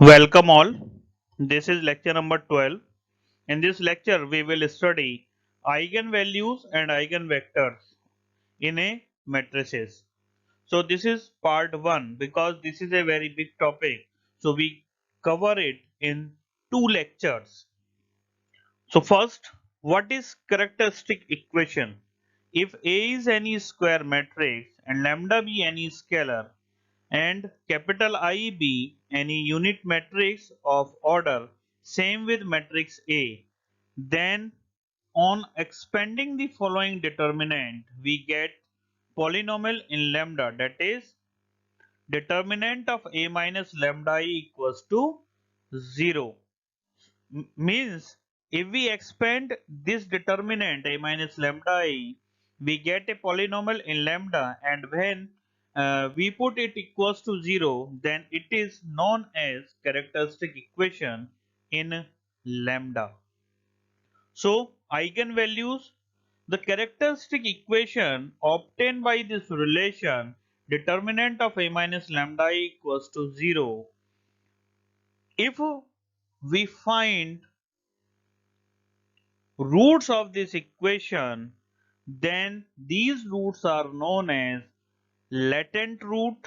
Welcome all. This is lecture number 12. In this lecture, we will study eigenvalues and eigenvectors in a matrices. So this is part 1 because this is a very big topic. So we cover it in 2 lectures. So first, what is characteristic equation? If A is any square matrix and lambda be any scalar, and capital I be any unit matrix of order same with matrix A, then on expanding the following determinant we get polynomial in lambda, that is determinant of A minus lambda I equals to 0. Means if we expand this determinant A minus lambda I, we get a polynomial in lambda, and when we put it equals to 0, then it is known as characteristic equation in lambda. So eigenvalues, the characteristic equation obtained by this relation determinant of A minus lambda I equals to 0. If we find roots of this equation, then these roots are known as latent root,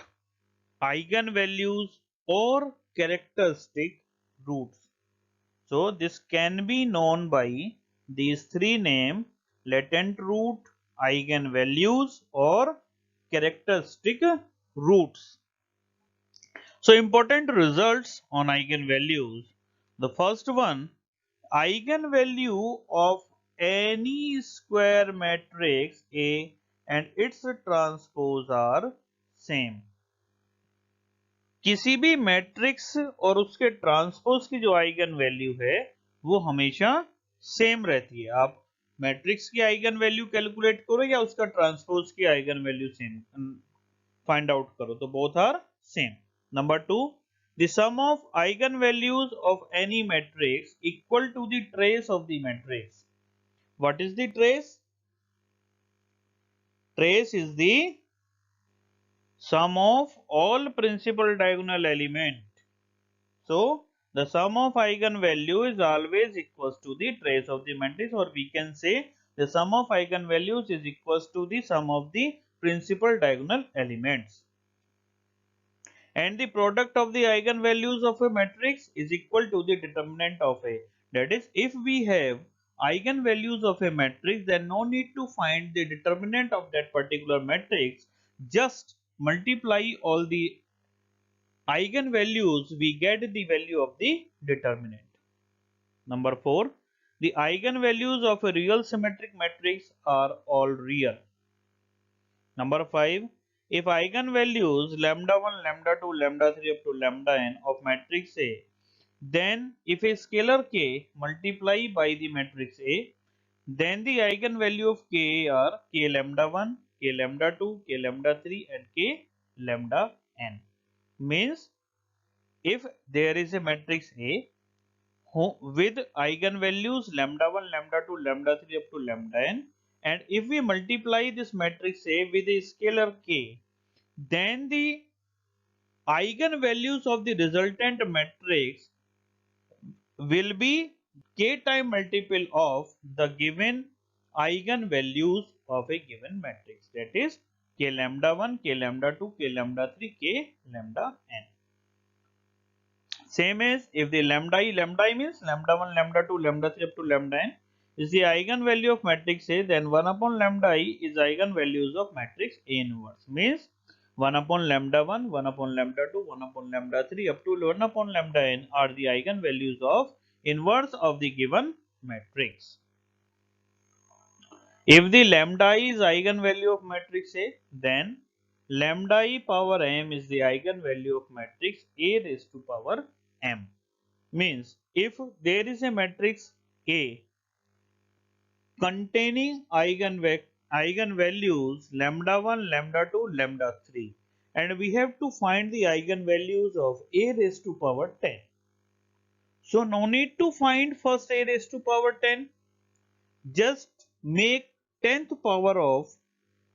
eigenvalues, or characteristic roots. So this can be known by these three names: latent root, eigenvalues, or characteristic roots. So important results on eigenvalues. The first one, eigenvalue of any square matrix A and its transpose are same. किसी भी matrix और उसके transpose की जो eigen value है वो हमेशा same रहती है. आप मैट्रिक्स की आइगन वैल्यू कैलकुलेट करो या उसका ट्रांसपोज की eigen value same find out करो, तो both are same. Number 2, the sum of eigenvalues of any matrix equal to the trace of the matrix. What is the trace? Trace is the sum of all principal diagonal element. So the sum of eigenvalue is always equals to the trace of the matrix, or we can say the sum of eigenvalues is equals to the sum of the principal diagonal elements. And the product of the eigenvalues of a matrix is equal to the determinant of A. That is, if we have eigenvalues of a matrix, then no need to find the determinant of that particular matrix. Just multiply all the eigenvalues, we get the value of the determinant. Number 4, the eigenvalues of a real symmetric matrix are all real. Number 5, if eigenvalues lambda 1, lambda 2, lambda 3 up to lambda n of matrix A, then if a scalar k multiply by the matrix A, then the eigenvalue of k are k lambda 1, k lambda 2, k lambda 3 and k lambda n. Means if there is a matrix A with eigenvalues lambda 1, lambda 2, lambda 3 up to lambda n, and if we multiply this matrix A with a scalar k, then the eigenvalues of the resultant matrix will be k time multiple of the given eigenvalues of a given matrix, that is k lambda 1, k lambda 2, k lambda 3, k lambda n. Same as if the lambda I means lambda 1, lambda 2, lambda 3 up to lambda n is the eigenvalue of matrix A, then 1 upon lambda I is eigenvalues of matrix A inverse. Means 1 upon lambda 1, 1 upon lambda 2, 1 upon lambda 3 up to 1 upon lambda n are the eigenvalues of inverse of the given matrix. If the lambda I is eigenvalue of matrix A, then lambda I power m is the eigenvalue of matrix A raised to power m. Means if there is a matrix A containing eigenvalues lambda 1, lambda 2, lambda 3, and we have to find the eigenvalues of A raised to power 10. So no need to find first A raised to power 10. Just make 10th power of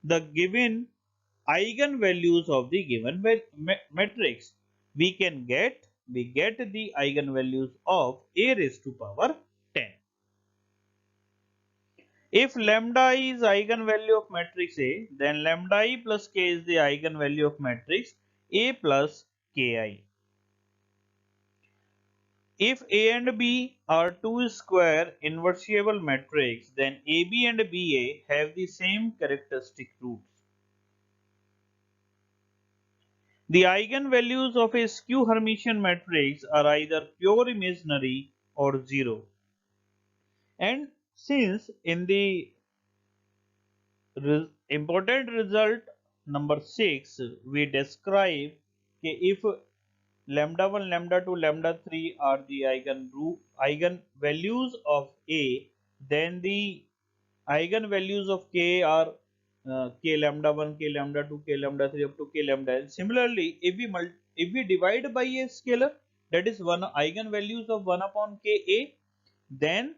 the given eigenvalues of the given matrix. We can get we get the eigenvalues of a raised to power 10. If lambda is eigenvalue of matrix A, then lambda I plus k is the eigenvalue of matrix A plus ki. If A and B are two square inversible matrices, then AB and BA have the same characteristic roots. The eigenvalues of a skew Hermitian matrix are either pure imaginary or zero. And since in the important result number 6 we describe if lambda 1, lambda 2, lambda 3 are the eigenvalues of A, then the eigenvalues of K are K lambda 1, K lambda 2, K lambda 3 up to K lambda. And similarly, if we divide by a scalar, that is one eigenvalues of 1 upon Ka, then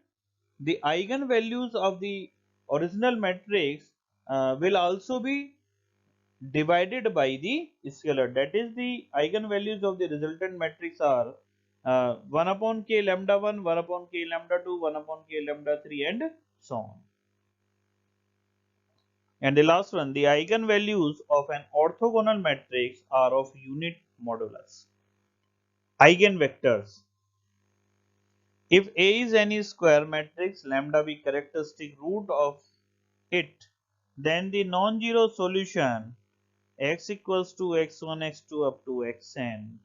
the eigenvalues of the original matrix will also be divided by the scalar. That is, the eigenvalues of the resultant matrix are 1 upon k lambda 1, 1 upon k lambda 2, 1 upon k lambda 3 and so on. And the last one, the eigenvalues of an orthogonal matrix are of unit modulus. Eigenvectors. If A is any square matrix, lambda be characteristic root of it, then the non-zero solution x equals to x1, x2 up to xn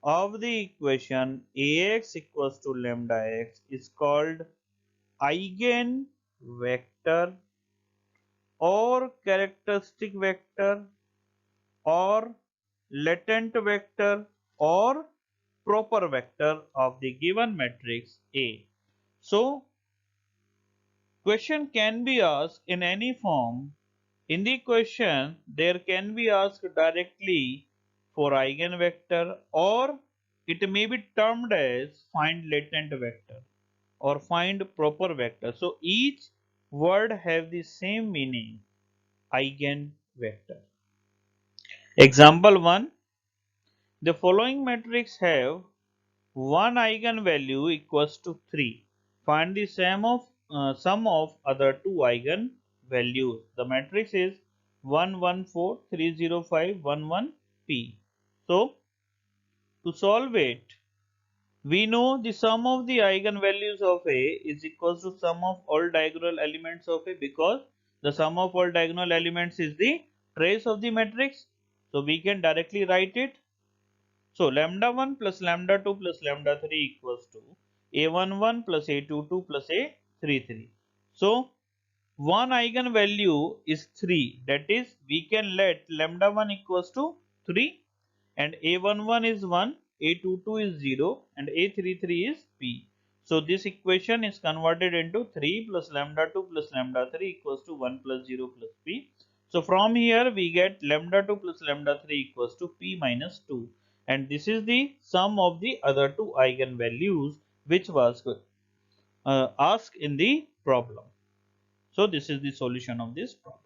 of the equation Ax equals to lambda x is called eigen vector or characteristic vector or latent vector or proper vector of the given matrix A. So, question can be asked in any form. In the question, there can be asked directly for eigenvector, or it may be termed as find latent vector or find proper vector. So each word have the same meaning, eigenvector. Example 1. The following matrix have one eigenvalue equals to 3. Find the sum of other two eigenvalues. The matrix is 1 1 4 3 0 5 1 1 p. So to solve it, we know the sum of the eigenvalues of A is equals to sum of all diagonal elements of A, because the sum of all diagonal elements is the trace of the matrix. So we can directly write it. So lambda 1 plus lambda 2 plus lambda 3 equals to a11 plus a22 plus a33. So one eigenvalue is 3, that is we can let lambda 1 equals to 3 and a11 is 1, a22 is 0 and a33 is p. So this equation is converted into 3 plus lambda 2 plus lambda 3 equals to 1 plus 0 plus p. So from here we get lambda 2 plus lambda 3 equals to p minus 2, and this is the sum of the other two eigenvalues which was asked in the problem. So this is the solution of this problem.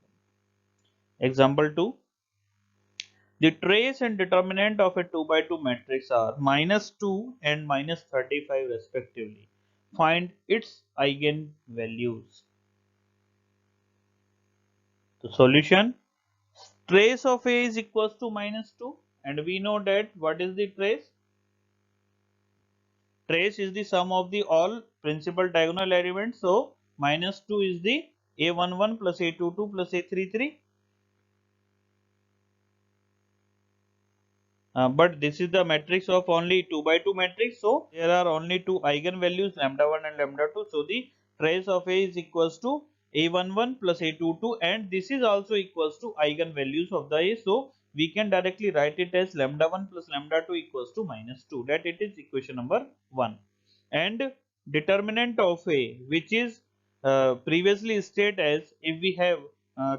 Example 2. The trace and determinant of a 2 by 2 matrix are minus 2 and minus 35 respectively. Find its eigenvalues. The solution, trace of A is equals to minus 2, and we know that what is the trace? Trace is the sum of the all principal diagonal elements. So minus 2 is the a11 plus a22 plus a33. But this is the matrix of only 2 by 2 matrix. So there are only two eigenvalues, lambda 1 and lambda 2. So the trace of A is equals to a11 plus a22, and this is also equals to eigenvalues of the A. So we can directly write it as lambda 1 plus lambda 2 equals to minus 2. That it is equation number 1. And determinant of A, which is previously stated as if we have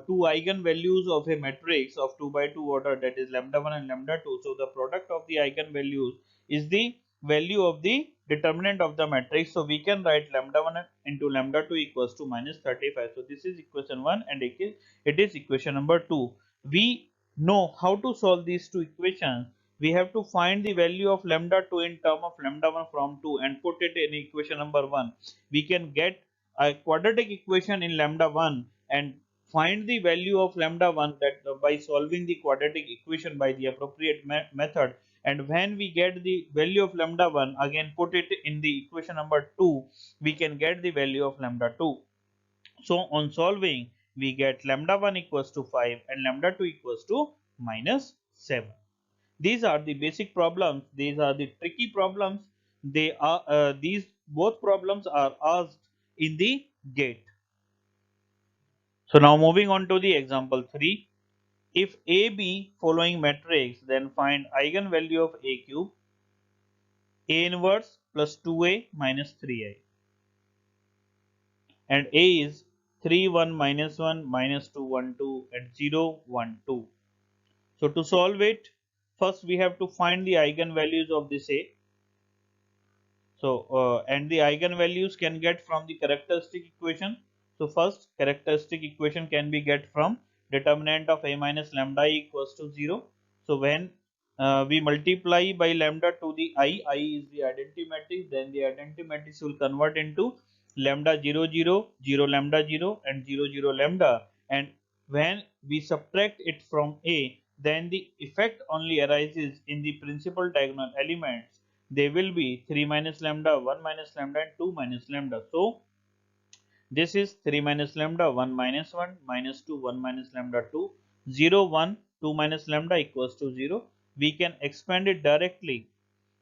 two eigenvalues of a matrix of 2 by 2 order, that is lambda 1 and lambda 2. So the product of the eigenvalues is the value of the determinant of the matrix. So we can write lambda 1 into lambda 2 equals to minus 35. So this is equation 1 and it is equation number 2. We know how to solve these two equations. we have to find the value of lambda 2 in term of lambda 1 from 2 and put it in equation number 1. We can get a quadratic equation in lambda 1 and find the value of lambda 1 that by solving the quadratic equation by the appropriate method, and when we get the value of lambda 1 again put it in the equation number 2, we can get the value of lambda 2. So on solving we get lambda 1 equals to 5 and lambda 2 equals to minus 7. These are the basic problems. These are the tricky problems. They are these both problems are asked in the GATE. So now moving on to the example 3. If A be following matrix, then find eigenvalue of A cube, A inverse plus 2A minus 3I. And A is 3 1 minus 1 minus 2 1 2 and 0 1 2. So to solve it, first we have to find the eigenvalues of this A. So and the eigenvalues can get from the characteristic equation. So first characteristic equation can be get from determinant of A minus lambda equals to 0. So when we multiply by lambda to the I is the identity matrix, then the identity matrix will convert into lambda 0 0 0 lambda 0 and 0 0 lambda, and when we subtract it from A, then the effect only arises in the principal diagonal elements. They will be 3 minus lambda, 1 minus lambda and 2 minus lambda. So this is 3 minus lambda, 1 minus 1 minus 2, 1 minus lambda 2, 0 1 2 minus lambda equals to 0. We can expand it directly,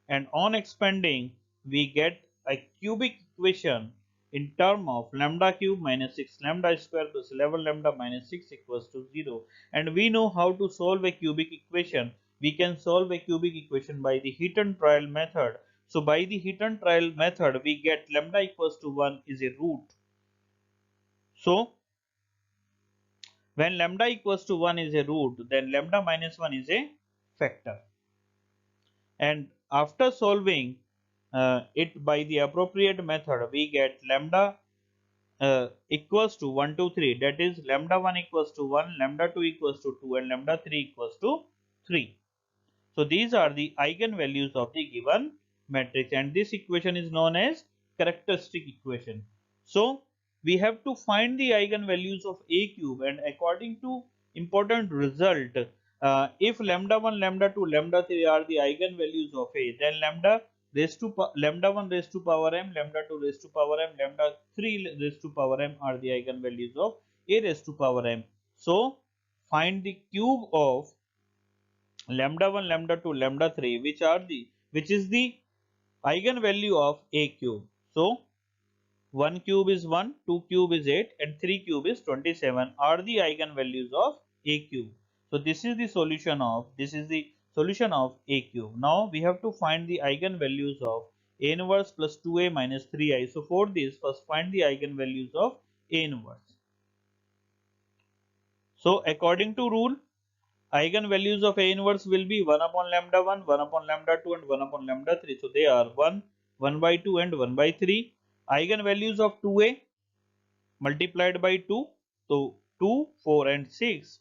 and on expanding we get a cubic equation in term of lambda cube minus 6 lambda square plus 11 lambda minus 6 equals to 0. And we know how to solve a cubic equation. We can solve a cubic equation by the heat and trial method. So by the heat and trial method we get lambda equals to 1 is a root. So when lambda equals to 1 is a root, then lambda minus 1 is a factor. And after solving it by the appropriate method, we get lambda equals to 1 2 3, that is lambda 1 equals to 1, lambda 2 equals to 2 and lambda 3 equals to 3. So these are the eigenvalues of the given matrix, and this equation is known as characteristic equation. So we have to find the eigenvalues of A cube, and according to important result, if lambda 1, lambda 2, lambda 3 are the eigenvalues of A, then lambda 1 raised to power m, lambda 2 raised to power m, lambda 3 raised to power m are the eigenvalues of A raised to power m. So find the cube of lambda 1, lambda 2, lambda 3, which is the eigenvalue of A cube. So 1 cube is 1, 2 cube is 8 and 3 cube is 27 are the eigenvalues of A cube. So this is the solution of A cube. Now we have to find the eigenvalues of A inverse plus 2A minus 3I. So for this, first find the eigenvalues of A inverse. So according to rule, eigenvalues of A inverse will be 1 upon lambda 1, 1 upon lambda 2 and 1 upon lambda 3. So they are 1, 1 by 2 and 1 by 3. Eigenvalues of 2A multiplied by 2, so 2, 4 and 6.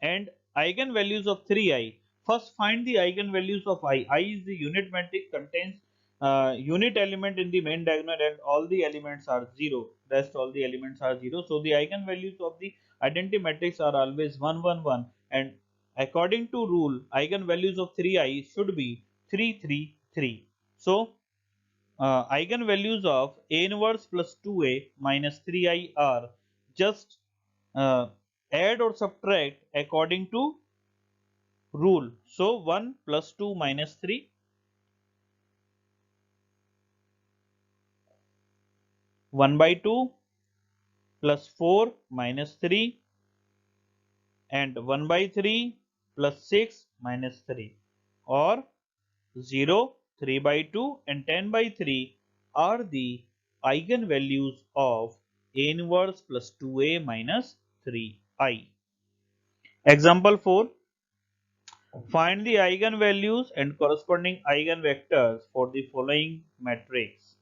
And eigenvalues of 3I. First find the eigenvalues of I. I is the unit matrix, contains unit element in the main diagonal and all the elements are 0. Rest all the elements are 0. So the eigenvalues of the identity matrix are always 1 1 1, and according to rule eigenvalues of 3I should be 3 3 3. So eigenvalues of A inverse plus 2A minus 3I are just add or subtract according to rule. So 1 plus 2 minus 3, 1 by 2 plus 4 minus 3 and 1 by 3 plus 6 minus 3, or 0, 3 by 2 and 10 by 3 are the eigenvalues of A inverse plus 2A minus 3I. Example 4. Find the eigenvalues and corresponding eigenvectors for the following matrix.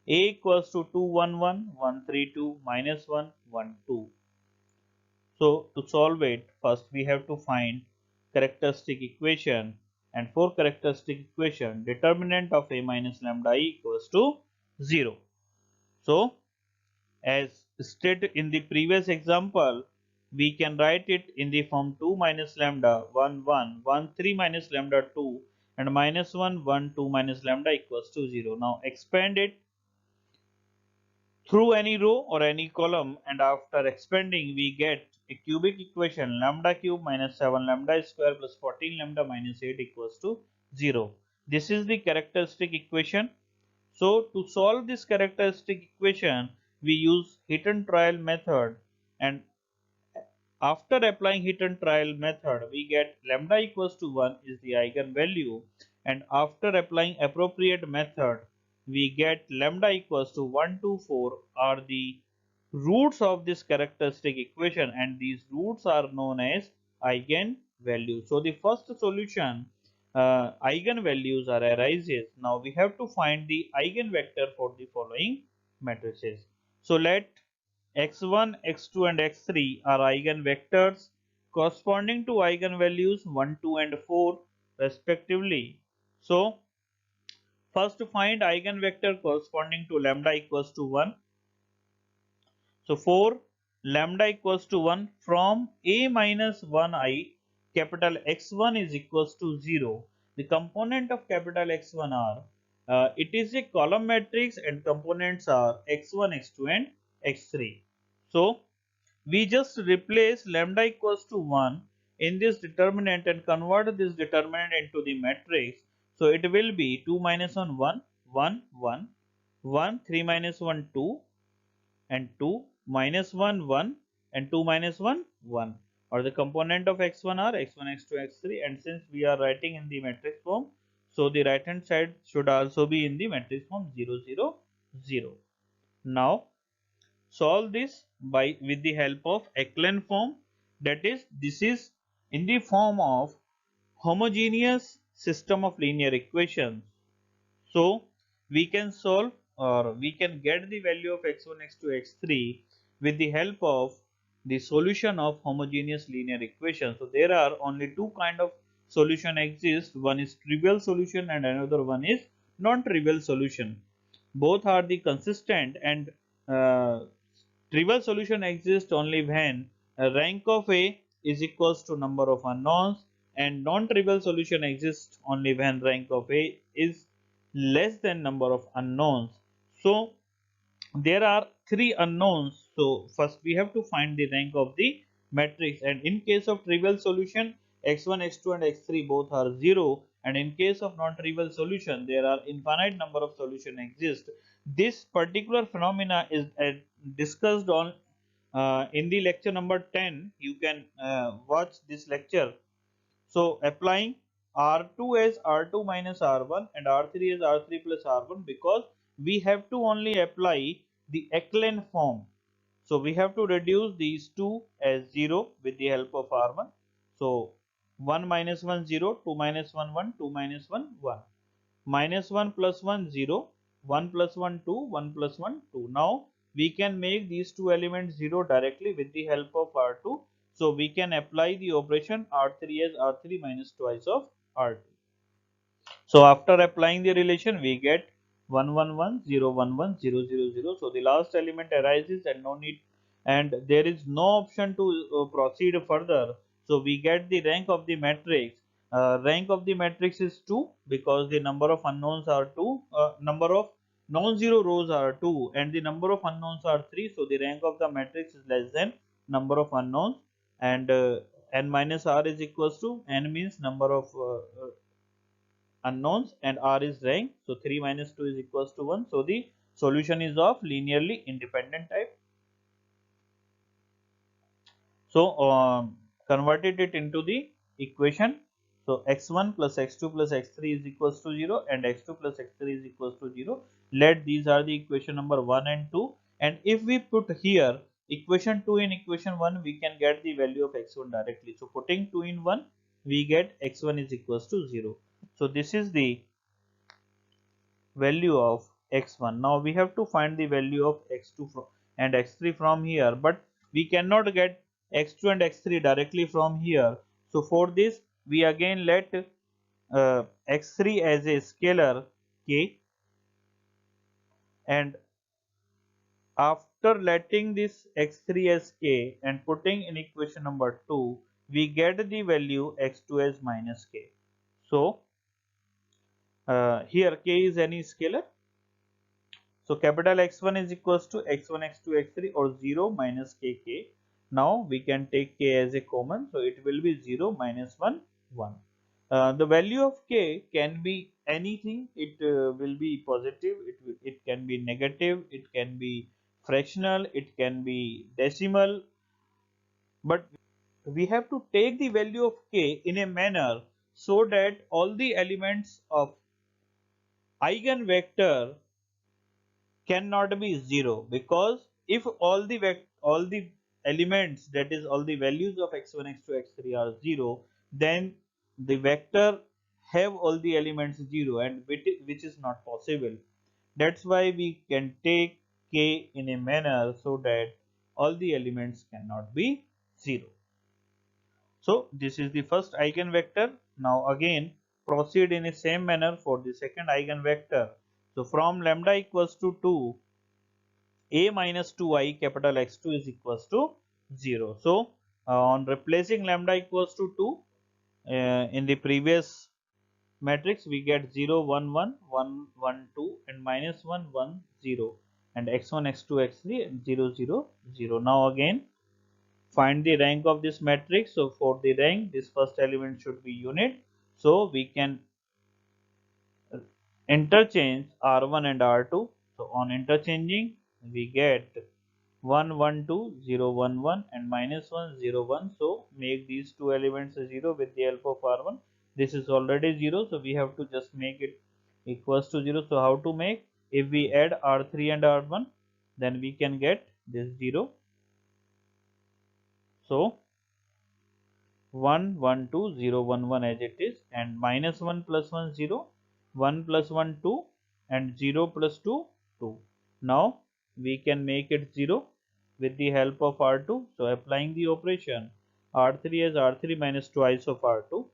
A equals to 2 1 1 1 3 2 minus 1 1 2. So to solve it, first we have to find characteristic equation and for characteristic equation, determinant of a minus lambda I equals to 0. So, as stated in the previous example, we can write it in the form 2 minus lambda 1 1 1 3 minus lambda 2 and minus 1 1 2 minus lambda equals to 0. Now expand it through any row or any column, and after expanding we get a cubic equation lambda cube minus 7 lambda square plus 14 lambda minus 8 equals to 0. This is the characteristic equation. So to solve this characteristic equation we use hit and trial method, and after applying hit and trial method, we get lambda equals to 1 is the eigenvalue, and after applying appropriate method, we get lambda equals to 1 to 4 are the roots of this characteristic equation, and these roots are known as eigenvalues. So the first solution, eigenvalues are arises. Now we have to find the eigenvector for the following matrices. So let x1, x2 and x3 are eigenvectors corresponding to eigenvalues 1, 2 and 4 respectively. So first find eigenvector corresponding to lambda equals to 1. So for lambda equals to 1 from a minus 1 I, capital X1 is equals to 0. The component of capital X1 are, it is a column matrix and components are x1, x2 and x3. So we just replace lambda equals to 1 in this determinant and convert this determinant into the matrix. So it will be 2 minus 1 1 1 1 1 3 minus 1 2 and 2 minus 1 1 and 2 minus 1 1, or the component of x1 are x1 x2 x3, and since we are writing in the matrix form, so the right hand side should also be in the matrix form 0 0 0. Now solve this by with the help of Echelon form, that is this is in the form of homogeneous system of linear equations. So we can solve or we can get the value of x1, x2, x3 with the help of the solution of homogeneous linear equation. So there are only two kind of solution exist. One is trivial solution and another one is non-trivial solution. Both are the consistent, and uh, trivial solution exists only when rank of A is equals to number of unknowns, and non-trivial solution exists only when rank of A is less than number of unknowns. So there are three unknowns. So first we have to find the rank of the matrix, and in case of trivial solution x1, x2 and x3 both are 0, and in case of non-trivial solution there are infinite number of solution exist. This particular phenomena is discussed on in the lecture number 10. You can watch this lecture. So applying R2 as R2 minus R1 and R3 as R3 plus R1, because we have to only apply the Echelon form. So we have to reduce these two as 0 with the help of R1. So 1 minus 1 0, 2 minus 1 1, 2 minus 1 1, minus 1 plus 1 0, 1 plus 1 2, 1 plus 1 2. Now we can make these two elements 0 directly with the help of R2. So we can apply the operation R3 as R3 minus twice of R2. So after applying the relation we get 1 1 1 0 1 1 0 0 0. So the last element arises and no need, and there is no option to proceed further. So we get the rank of the matrix. Rank of the matrix is 2 because the number of unknowns are 2, number of non-zero rows are 2 and the number of unknowns are 3. So the rank of the matrix is less than number of unknowns, and n minus r is equals to n means number of unknowns and r is rank. So 3 minus 2 is equals to 1. So the solution is of linearly independent type. So converted it into the equation. So x1 plus x2 plus x3 is equals to 0 and x2 plus x3 is equals to 0. Let these are the equation number 1 and 2, and if we put here equation 2 in equation 1 we can get the value of x1 directly. So putting 2 in 1 we get x1 is equals to 0. So this is the value of x1. Now we have to find the value of x2 and x3 from here, but we cannot get x2 and x3 directly from here. So for this we again let x3 as a scalar k, and after letting this x3 as k and putting in equation number 2, we get the value x2 as minus k. So here k is any scalar. So capital X1 is equals to x1, x2, x3 or 0 minus kk. Now we can take k as a common, so it will be 0 minus 1, 1. The value of k can be anything. It will be positive, it can be negative, it can be fractional, it can be decimal, but we have to take the value of k in a manner so that all the elements of eigenvector cannot be 0, because if all the elements, that is all the values of x1, x2, x3 are 0, then the vector have all the elements 0, and which is not possible. That's why we can take k in a manner so that all the elements cannot be 0. So this is the first eigenvector. Now again proceed in the same manner for the second eigenvector. So from lambda equals to 2, a minus 2i capital X2 is equals to 0. So on replacing lambda equals to 2 in the previous matrix, we get 0 1 1 1 1 2 and minus 1 1 0, and x1 x2 x3 and 0 0 0. Now again find the rank of this matrix. So for the rank, this first element should be unit, so we can interchange R1 and R2. So on interchanging, we get 1 1 2 0 1 1 and minus 1 0 1. So make these two elements 0 with the help of R1. This is already 0, so we have to just make it equals to 0. So how to make? If we add R3 and R1, then we can get this 0. So 1 1 2 0 1 1 as it is, and minus 1 plus 1 0, 1 plus 1 2 and 0 plus 2 2. Now we can make it 0 with the help of R2. So applying the operation, R3 as R3 minus twice of R2.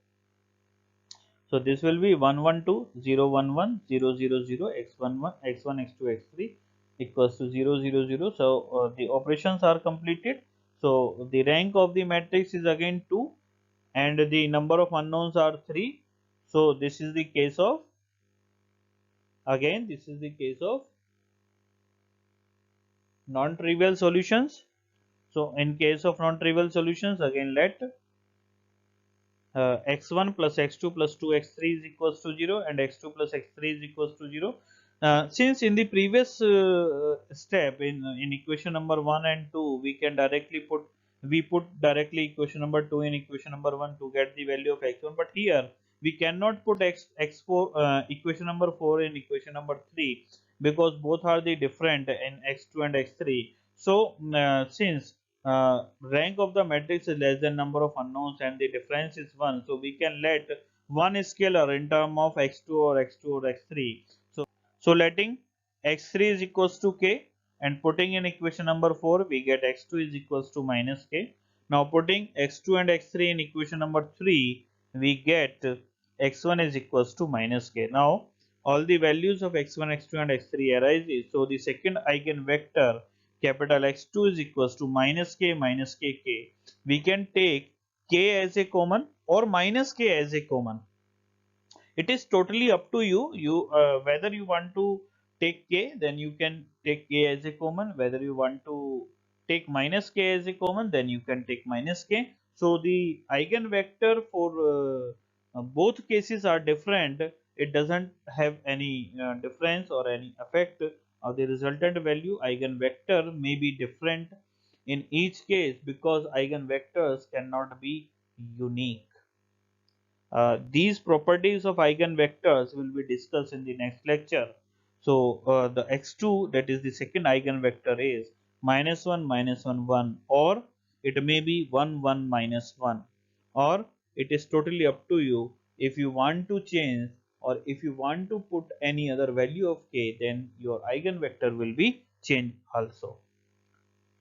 So this will be 1 1 2 0 1 1 0 0 0 x1 x1 x2 x3 equals to 0 0 0. So the operations are completed. So the rank of the matrix is again 2 and the number of unknowns are 3. So this is the case of, again this is the case of non-trivial solutions. So in case of non-trivial solutions, again let x1 plus x2 plus 2x3 is equals to 0 and x2 plus x3 is equals to 0. Since in the previous step in equation number 1 and 2 we can directly put directly equation number 2 in equation number 1 to get the value of x1, but here we cannot put x4 equation number 4 in equation number 3, because both are the different in x2 and x3. So since rank of the matrix is less than number of unknowns and the difference is 1, so we can let one scalar in term of x2 or x2 or x3. So letting x3 is equals to k and putting in equation number 4, we get x2 is equals to minus k. Now putting x2 and x3 in equation number 3, we get x1 is equals to minus k. Now all the values of x1, x2 and x3 arises. So the second eigenvector capital X2 is equals to minus k k. We can take k as a common or minus k as a common. It is totally up to you, whether you want to take k, then you can take k as a common. Whether you want to take minus k as a common, then you can take minus k. So the eigenvector for both cases are different. It doesn't have any difference or any effect of the resultant value. Eigenvector may be different in each case because eigenvectors cannot be unique. These properties of eigenvectors will be discussed in the next lecture. So the x2, that is the second eigenvector, is minus 1 minus 1 1, or it may be 1 1 minus 1, or it is totally up to you. If you want to change or if you want to put any other value of k, then your eigenvector will be changed also.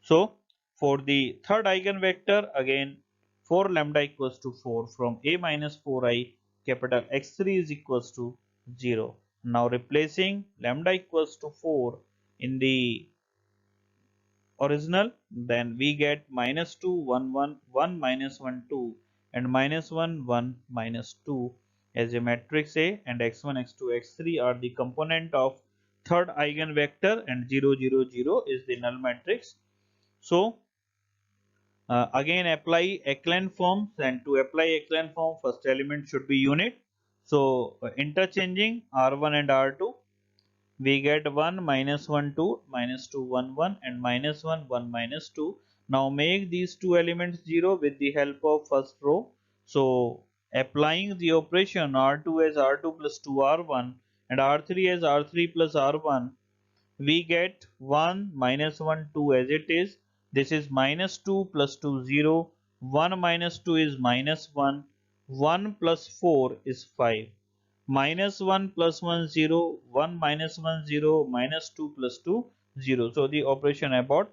So for the third eigenvector, again 4 lambda equals to 4 from a minus 4i capital X3 is equals to 0. Now replacing lambda equals to 4 in the original, then we get minus 2 1 1 1 minus 1 2 and minus 1 1 minus 2 as a matrix A, and x1 x2 x3 are the component of third eigenvector, and 0 0 0 is the null matrix. So again apply Echelon form, and to apply Echelon form first element should be unit. So interchanging R1 and R2, we get 1 minus 1 2 minus 2 1 1 and minus 1 1 minus 2. Now make these two elements 0 with the help of first row. So applying the operation R2 as R2 plus 2 R1 and R3 as R3 plus R1, we get 1 minus 1 2 as it is. This is minus 2 plus 2 0, 1 minus 2 is minus 1, 1 plus 4 is 5, minus 1 plus 1 0, 1 minus 1 0, minus 2 plus 2 0. So the operation abort,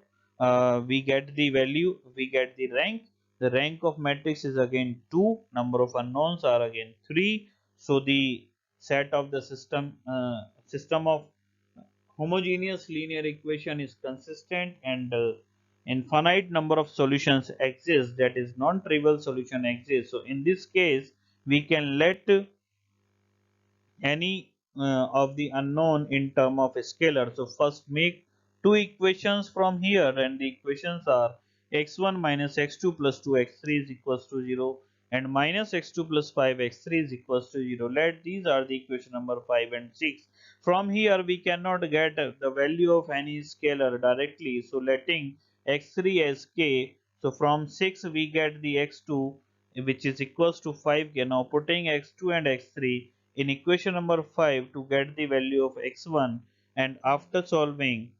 we get the value, we get the rank. The rank of matrix is again 2, number of unknowns are again 3. So the set of the system of homogeneous linear equation is consistent, and infinite number of solutions exist, that is non-trivial solution exists. So in this case we can let any of the unknown in term of a scalar. So first make two equations from here, and the equations are x1 minus x2 plus 2 x3 is equals to 0 and minus x2 plus 5 x3 is equals to 0. Let these are the equation number 5 and 6. From here we cannot get the value of any scalar directly, so letting x3 as k. So from 6 we get the x2 which is equals to 5k. Now putting x2 and x3 in equation number 5 to get the value of x1, and after solving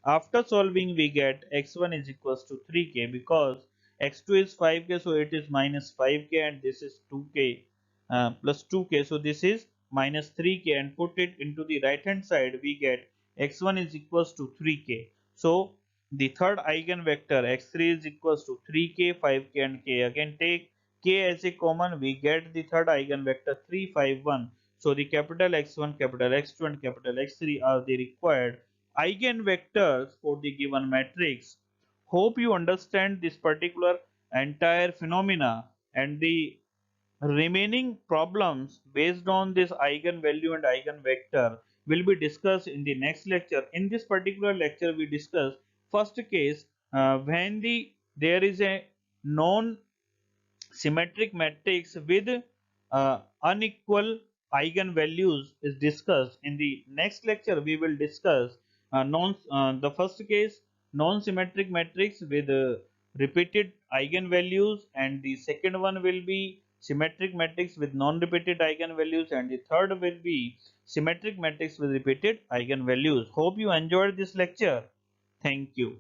we get x1 is equals to 3k, because x2 is 5k, so it is minus 5k, and this is 2k plus 2k, so this is minus 3k, and put it into the right hand side we get x1 is equals to 3k. So the third eigenvector x3 is equals to 3k, 5k and k. Again take k as a common, we get the third eigenvector 3 5 1. So the capital X1, capital X2 and capital X3 are the required eigenvectors for the given matrix. Hope you understand this particular entire phenomena, and the remaining problems based on this eigenvalue and eigenvector will be discussed in the next lecture. In this particular lecture we discuss first case when there is a non symmetric matrix with unequal eigenvalues is discussed. In the next lecture we will discuss the first case non-symmetric matrix with repeated eigenvalues, and the second one will be symmetric matrix with non-repeated eigenvalues, and the third will be symmetric matrix with repeated eigenvalues. Hope you enjoyed this lecture. Thank you.